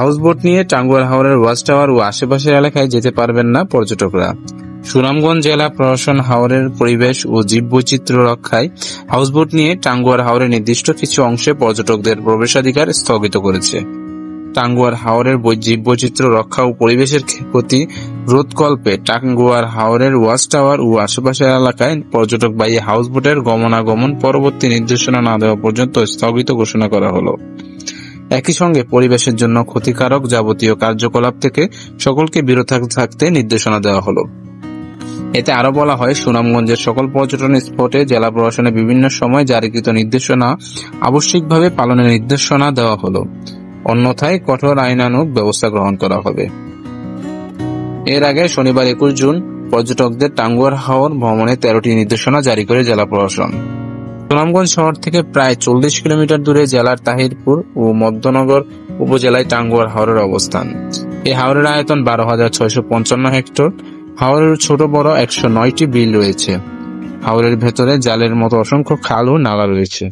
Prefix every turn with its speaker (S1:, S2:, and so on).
S1: Houseboat নিয়ে টাঙ্গুয়ার হাওরের watch tower ও আশেপাশের এলাকায় যেতে পারবেন না পর্যটকরা। সুনামগঞ্জ জেলা প্রশাসন হাওরের পরিবেশ ও জীববৈচিত্র্য রক্ষায় হাউসবোট নিয়ে টাঙ্গুয়ার হাওরের নির্দিষ্ট কিছু অংশে পর্যটকদের প্রবেশাধিকার স্থগিত করেছে। টাঙ্গুয়ার হাওরের জীববৈচিত্র্য রক্ষা ও পরিবেশের ক্ষতি রোধকল্পে টাঙ্গুয়ার হাওরের ওয়াচ টাওয়ার ও আশেপাশের এলাকায় পর্যটকবাহী হাউসবোটের গমনাগমন পরবর্তী নির্দেশনা না দেওয়া পর্যন্ত স্থগিত ঘোষণা করা হলো। একই সঙ্গে পরিবেশের জন্য ক্ষতিকারক যাবতীয় কার্যকলাপ থেকে সকলকে বিরত থাকতে নির্দেশনা দেওয়া হলো। এতে আরো বলা হয়, সুনামগঞ্জের সকল পর্যটন স্পটে জেলা প্রশাসনের বিভিন্ন সময় জারিকৃত নির্দেশনা আবশ্যিকভাবে পালনের নির্দেশনা দেওয়া হলো, অন্যথায় কঠোর আইনানুগ ব্যবস্থা গ্রহণ করা হবে। এর আগে শনিবার 21 জুন পর্যটকদের টাঙ্গুয়ার হাওর ভ্রমণে 13টি নির্দেশনা জারি করে জেলা প্রশাসন। সুনামগঞ্জ শহর থেকে প্রায় 40 কিলোমিটার দূরে জেলার তাহিরপুর ও মধ্যনগর উপজেলায় টাঙ্গুয়ার হাওরের অবস্থান। এই হাওরের আয়তন 12,655 হেক্টর। হাওরের ছোট বড় 109টি বিল রয়েছে। হাওরের ভেতরে জালের মতো অসংখ্য খাল ও নালা রয়েছে।